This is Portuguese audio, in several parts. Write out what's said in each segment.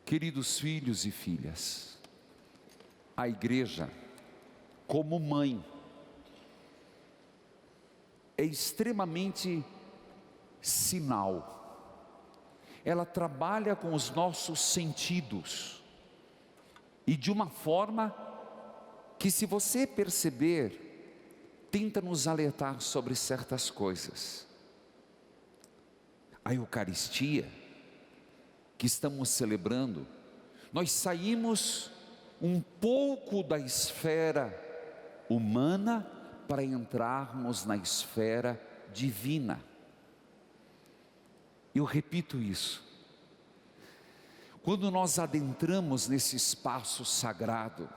Queridos filhos e filhas, a igreja, como mãe, é extremamente sinal. Ela trabalha com os nossos sentidos, e de uma forma que, se você perceber, tenta nos alertar sobre certas coisas. A Eucaristia que estamos celebrando, nós saímos um pouco da esfera humana para entrarmos na esfera divina. Eu repito isso. Quando nós adentramos nesse espaço sagrado,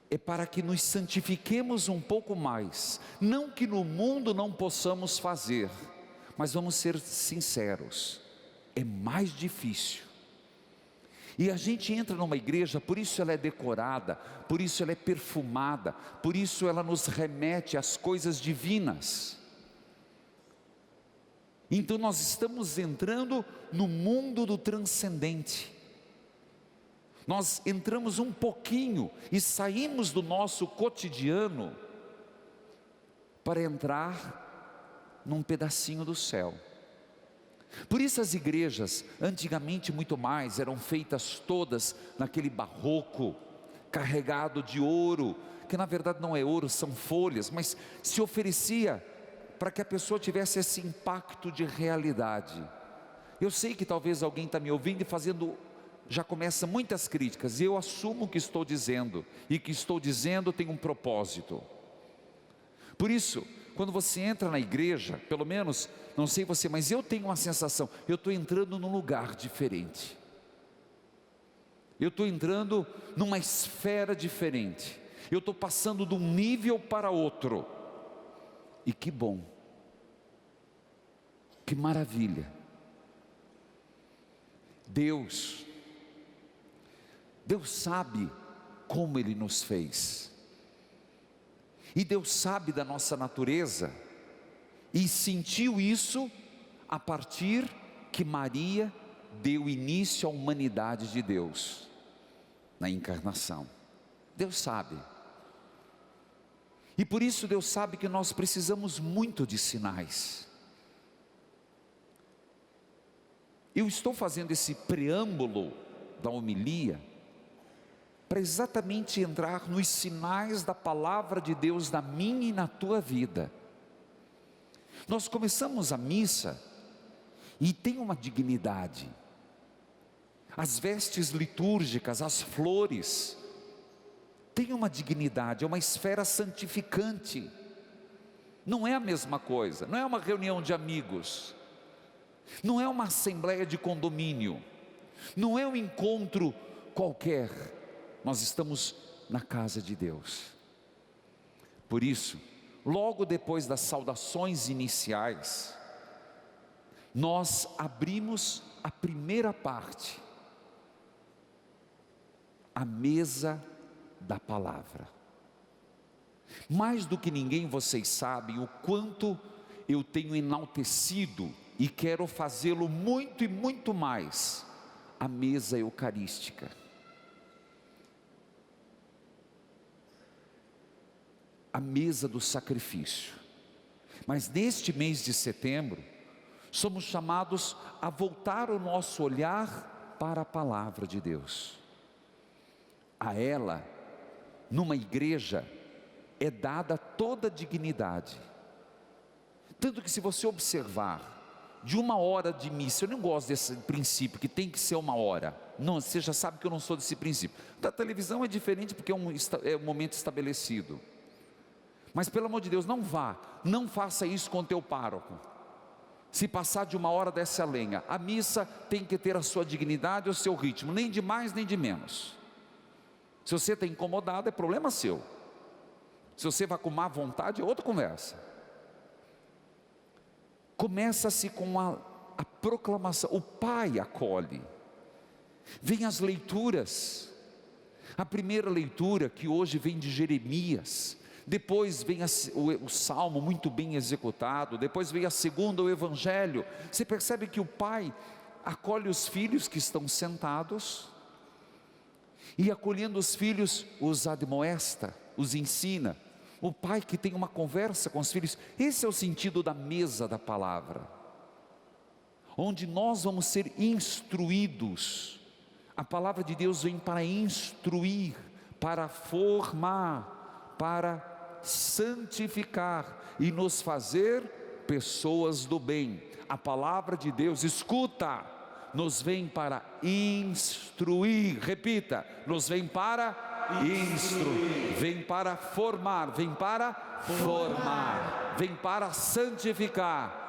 é para que nos santifiquemos um pouco mais. Não que no mundo não possamos fazer, mas vamos ser sinceros, é mais difícil. E a gente entra numa igreja, por isso ela é decorada, por isso ela é perfumada, por isso ela nos remete às coisas divinas. Então nós estamos entrando no mundo do transcendente. Nós entramos um pouquinho e saímos do nosso cotidiano para entrar num pedacinho do céu. Por isso as igrejas, antigamente muito mais, eram feitas todas naquele barroco, carregado de ouro, que na verdade não é ouro, são folhas, mas se oferecia para que a pessoa tivesse esse impacto de realidade. Eu sei que talvez alguém está me ouvindo e já começa muitas críticas, e eu assumo o que estou dizendo, e o que estou dizendo tem um propósito. Por isso, quando você entra na igreja, pelo menos, não sei você, mas eu tenho uma sensação, eu estou entrando num lugar diferente, eu estou entrando numa esfera diferente, eu estou passando de um nível para outro, e que bom, que maravilha. Deus sabe como Ele nos fez, e Deus sabe da nossa natureza, e sentiu isso a partir que Maria deu início à humanidade de Deus, na encarnação. Deus sabe, e por isso Deus sabe que nós precisamos muito de sinais. Eu estou fazendo esse preâmbulo da homilia para exatamente entrar nos sinais da palavra de Deus na minha e na tua vida. Nós começamos a missa e tem uma dignidade. As vestes litúrgicas, as flores, tem uma dignidade, é uma esfera santificante. Não é a mesma coisa, não é uma reunião de amigos, não é uma assembleia de condomínio, não é um encontro qualquer. Nós estamos na casa de Deus. Por isso, logo depois das saudações iniciais, nós abrimos a primeira parte, a mesa da palavra. Mais do que ninguém vocês sabem o quanto eu tenho enaltecido, e quero fazê-lo muito e muito mais, a mesa eucarística. A mesa do sacrifício. Mas neste mês de setembro, somos chamados a voltar o nosso olhar para a palavra de Deus. A ela, numa igreja, é dada toda a dignidade. Tanto que, se você observar, de uma hora de missa, eu não gosto desse princípio, que tem que ser uma hora. Não, você já sabe que eu não sou desse princípio. Da televisão é diferente, porque é um momento estabelecido. Mas pelo amor de Deus, não faça isso com o teu pároco. Se passar de uma hora, desce a lenha. A missa tem que ter a sua dignidade, o seu ritmo, nem de mais nem de menos. Se você está incomodado, é problema seu. Se você vai com má vontade, é outra conversa. Começa-se com a proclamação, o Pai acolhe. Vem as leituras. A primeira leitura, que hoje vem de Jeremias, depois vem o Salmo muito bem executado, depois vem a segunda, o Evangelho. Você percebe que o Pai acolhe os filhos que estão sentados, e acolhendo os filhos, os admoesta, os ensina. O pai que tem uma conversa com os filhos. Esse é o sentido da mesa da palavra, onde nós vamos ser instruídos. A palavra de Deus vem para instruir, para formar, para santificar e nos fazer pessoas do bem. A palavra de Deus, escuta, nos vem para instruir. Repita, nos vem para instruir, vem para formar, vem para formar, vem para santificar,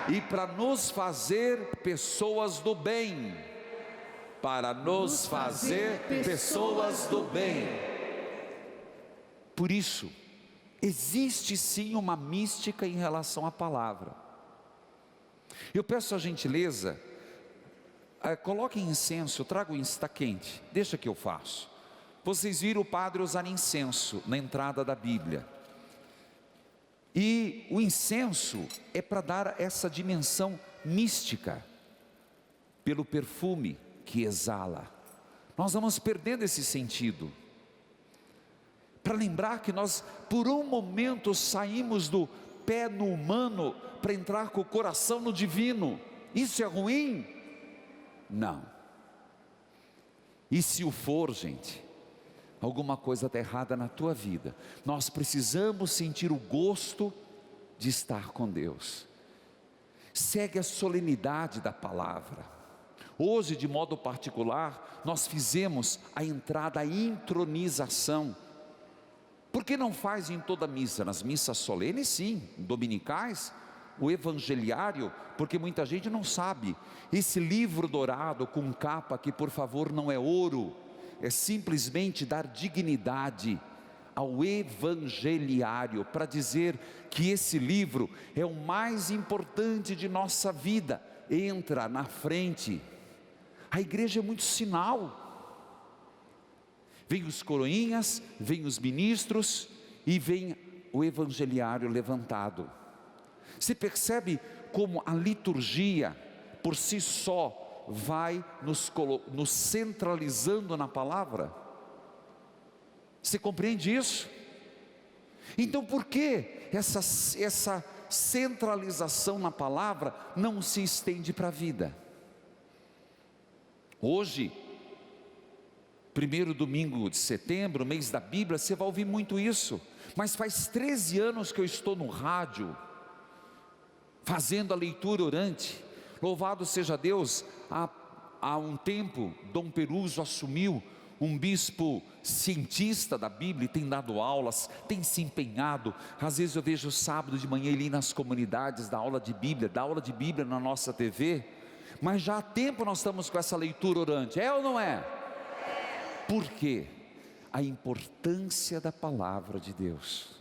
e para nos fazer pessoas do bem, para nos fazer pessoas do bem. Por isso, existe sim uma mística em relação à palavra. Eu peço a gentileza, coloquem incenso, trago está quente, deixa que eu faço. Vocês viram o padre usar incenso na entrada da Bíblia, e o incenso é para dar essa dimensão mística, pelo perfume que exala. Nós vamos perdendo esse sentido, para lembrar que nós por um momento saímos do pé no humano para entrar com o coração no divino. Isso é ruim? Não. E se o for, gente, alguma coisa está errada na tua vida. Nós precisamos sentir o gosto de estar com Deus. Segue a solenidade da palavra. Hoje, de modo particular, nós fizemos a entrada, a intronização. Por que não faz em toda missa? Nas missas solenes sim, dominicais, o evangeliário, porque muita gente não sabe, esse livro dourado com capa que por favor não é ouro, é simplesmente dar dignidade ao evangeliário, para dizer que esse livro é o mais importante de nossa vida. Entra na frente, a igreja é muito sinal. Vem os coroinhas, vem os ministros e vem o evangeliário levantado. Você percebe como a liturgia por si só vai nos centralizando na palavra? Você compreende isso? Então por que essa centralização na palavra não se estende para a vida? Hoje, primeiro domingo de setembro, mês da Bíblia, você vai ouvir muito isso. Mas faz 13 anos que eu estou no rádio, fazendo a leitura orante. Louvado seja Deus, há um tempo, Dom Peruso assumiu, um bispo cientista da Bíblia, e tem dado aulas, tem se empenhado. Às vezes eu vejo sábado de manhã ele ir nas comunidades, dar aula de Bíblia na nossa TV. Mas já há tempo nós estamos com essa leitura orante, é ou não é? Por quê? A importância da palavra de Deus.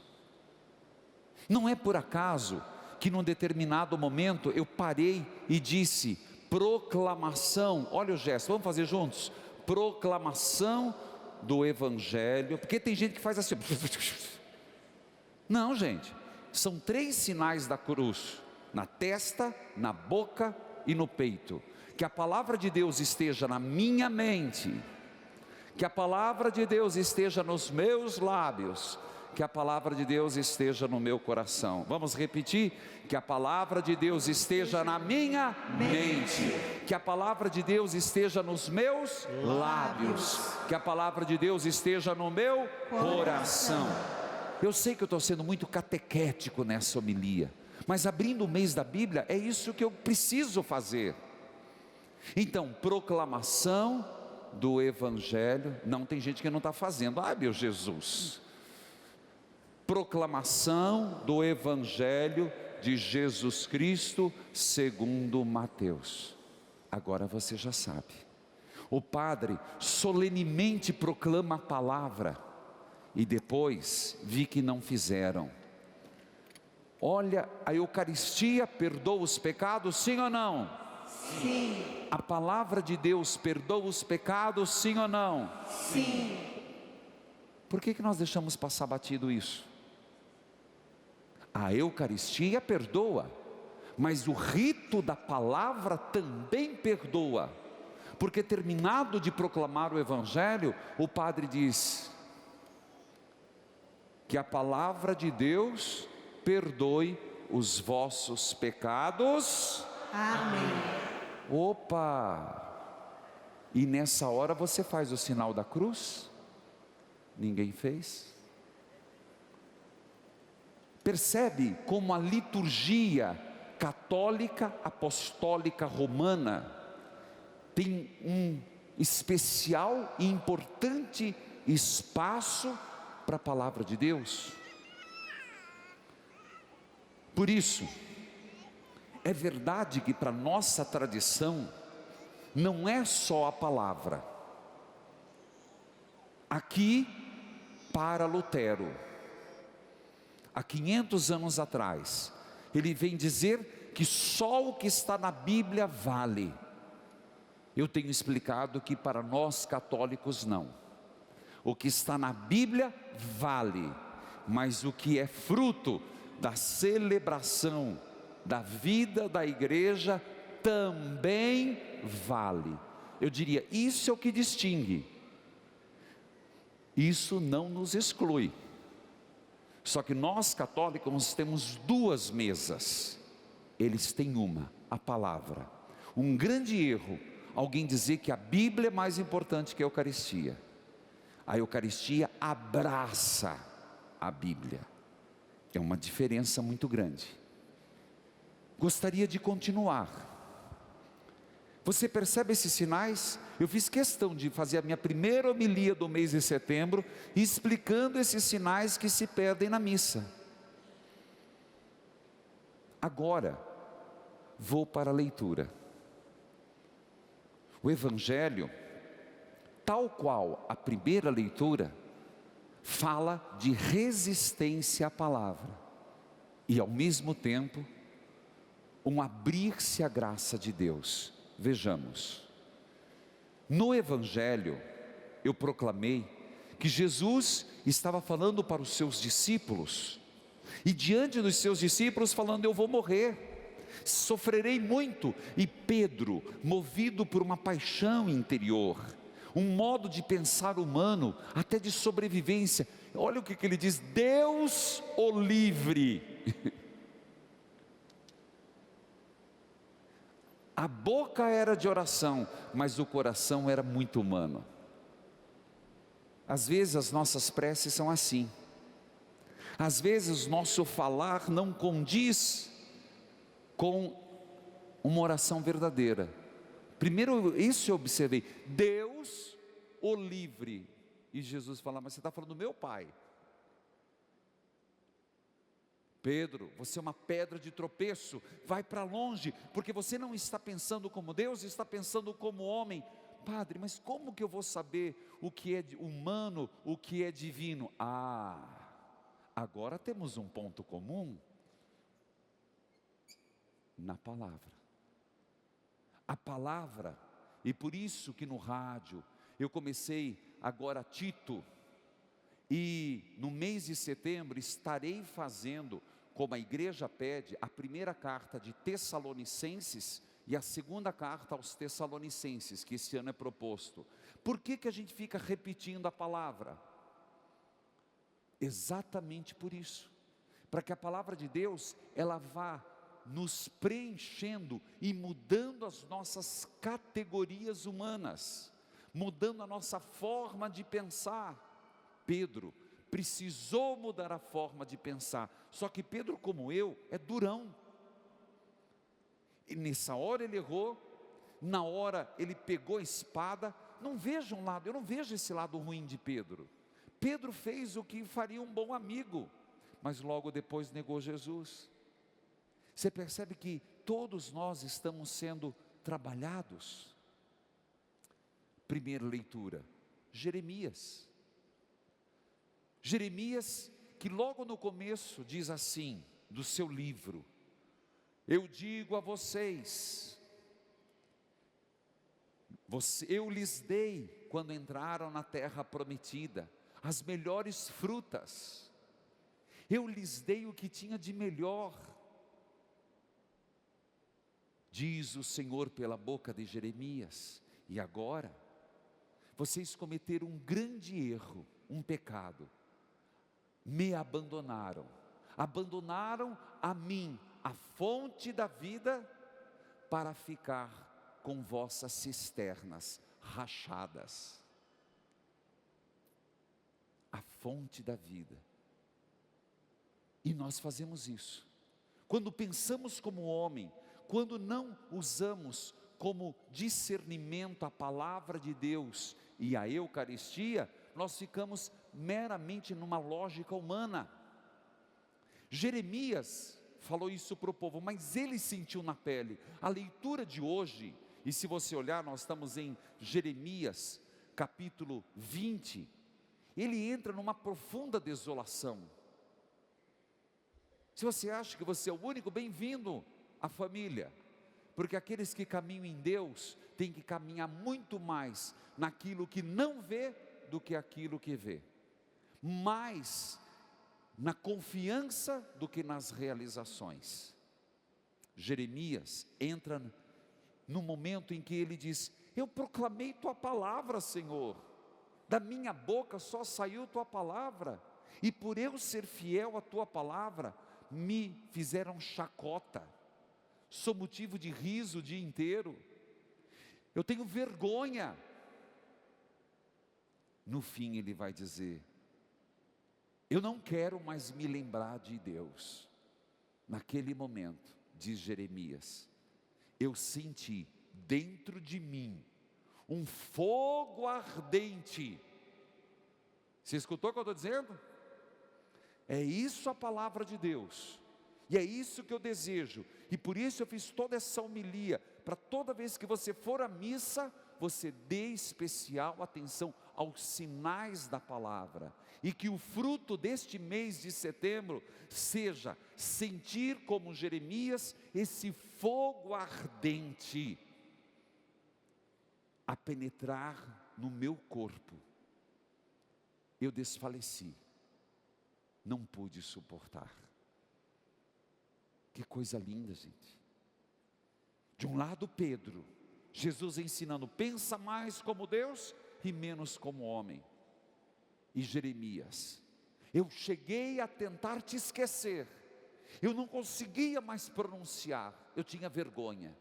Não é por acaso que num determinado momento eu parei e disse, proclamação, olha o gesto, vamos fazer juntos, proclamação do Evangelho, porque tem gente que faz assim, não gente, são 3 sinais da cruz, na testa, na boca e no peito. Que a palavra de Deus esteja na minha mente, que a palavra de Deus esteja nos meus lábios, que a palavra de Deus esteja no meu coração. Vamos repetir? Que a palavra de Deus esteja na minha mente, que a palavra de Deus esteja nos meus lábios, que a palavra de Deus esteja no meu coração. Eu sei que eu estou sendo muito catequético nessa homilia, mas abrindo o mês da Bíblia, é isso que eu preciso fazer. Então, proclamação do Evangelho. Não, tem gente que não está fazendo. Ai meu Jesus. Proclamação do Evangelho de Jesus Cristo segundo Mateus. Agora você já sabe. O padre solenemente proclama a palavra, e depois vi que não fizeram. Olha, a Eucaristia perdoa os pecados, sim ou não? Sim. A palavra de Deus perdoa os pecados, sim ou não? Sim. Por que nós deixamos passar batido isso? A Eucaristia perdoa, mas o rito da palavra também perdoa, porque terminado de proclamar o Evangelho, o padre diz que a palavra de Deus perdoe os vossos pecados. Amém. Opa! E nessa hora você faz o sinal da cruz? Ninguém fez? Percebe como a liturgia católica, apostólica, romana tem um especial e importante espaço para a palavra de Deus? Por isso, é verdade que para nossa tradição, não é só a palavra. Aqui, para Lutero, há 500 anos atrás, ele vem dizer que só o que está na Bíblia vale. Eu tenho explicado que para nós católicos não. O que está na Bíblia vale, mas o que é fruto da celebração da vida da igreja também vale. Eu diria, isso é o que distingue. Isso não nos exclui. Só que nós católicos temos duas mesas, eles têm uma, a palavra. Um grande erro, alguém dizer que a Bíblia é mais importante que a Eucaristia. A Eucaristia abraça a Bíblia. É uma diferença muito grande. Gostaria de continuar. Você percebe esses sinais? Eu fiz questão de fazer a minha primeira homilia do mês de setembro, explicando esses sinais que se perdem na missa. Agora, vou para a leitura. O Evangelho, tal qual a primeira leitura, fala de resistência à palavra e ao mesmo tempo um abrir-se à graça de Deus. Vejamos, no Evangelho eu proclamei que Jesus estava falando para os seus discípulos, e diante dos seus discípulos falando, eu vou morrer, sofrerei muito, e Pedro, movido por uma paixão interior, um modo de pensar humano, até de sobrevivência, olha o que ele diz: Deus o livre. A boca era de oração, mas o coração era muito humano. Às vezes as nossas preces são assim. Às vezes o nosso falar não condiz com uma oração verdadeira. Primeiro, isso eu observei: Deus o livre. E Jesus fala, mas você está falando do meu Pai. Pedro, você é uma pedra de tropeço, vai para longe, porque você não está pensando como Deus, está pensando como homem. Padre, mas como que eu vou saber o que é humano, o que é divino? Agora temos um ponto comum na palavra. A palavra, e por isso que no rádio, eu comecei agora Tito, e no mês de setembro estarei fazendo, como a igreja pede, a primeira carta de Tessalonicenses e a segunda carta aos Tessalonicenses, que esse ano é proposto. Por que a gente fica repetindo a palavra? Exatamente por isso, para que a palavra de Deus, ela vá nos preenchendo e mudando as nossas categorias humanas, mudando a nossa forma de pensar. Pedro precisou mudar a forma de pensar, só que Pedro, como eu, é durão, e nessa hora ele errou, na hora ele pegou a espada. Não vejo um lado, eu não vejo esse lado ruim de Pedro. Pedro fez o que faria um bom amigo, mas logo depois negou Jesus. Você percebe que todos nós estamos sendo trabalhados. Primeira leitura, Jeremias, que logo no começo diz assim, do seu livro: eu digo a vocês, eu lhes dei, quando entraram na terra prometida, as melhores frutas, eu lhes dei o que tinha de melhor. Diz o Senhor pela boca de Jeremias: e agora, vocês cometeram um grande erro, um pecado, me abandonaram a mim, a fonte da vida, para ficar com vossas cisternas rachadas. A fonte da vida. E nós fazemos isso, quando pensamos como homem, quando não usamos como discernimento a palavra de Deus e a Eucaristia, nós ficamos meramente numa lógica humana. Jeremias falou isso para o povo, mas ele sentiu na pele. A leitura de hoje, e se você olhar, nós estamos em Jeremias capítulo 20, ele entra numa profunda desolação. Se você acha que você é o único, bem-vindo à família, porque aqueles que caminham em Deus, têm que caminhar muito mais naquilo que não vê, do que aquilo que vê, mais na confiança do que nas realizações. Jeremias entra no momento em que ele diz: eu proclamei tua palavra, Senhor, da minha boca só saiu tua palavra, e por eu ser fiel à tua palavra, me fizeram chacota, sou motivo de riso o dia inteiro, eu tenho vergonha. No fim ele vai dizer: eu não quero mais me lembrar de Deus. Naquele momento, diz Jeremias, eu senti dentro de mim um fogo ardente. Você escutou o que eu estou dizendo? É isso a palavra de Deus, e é isso que eu desejo, e por isso eu fiz toda essa homilia, para toda vez que você for à missa, você dê especial atenção aos sinais da palavra, e que o fruto deste mês de setembro seja sentir como Jeremias, esse fogo ardente, a penetrar no meu corpo. Eu desfaleci, não pude suportar. Que coisa linda, gente. De um lado Pedro, Jesus ensinando, pensa mais como Deus e menos como homem. E Jeremias, eu cheguei a tentar te esquecer, eu não conseguia mais pronunciar, eu tinha vergonha,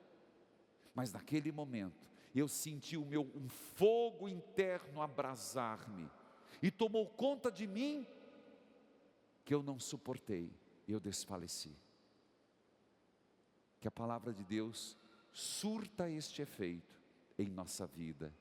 mas naquele momento, eu senti um fogo interno abrasar-me, e tomou conta de mim, que eu não suportei, eu desfaleci. Que a palavra de Deus surta este efeito em nossa vida.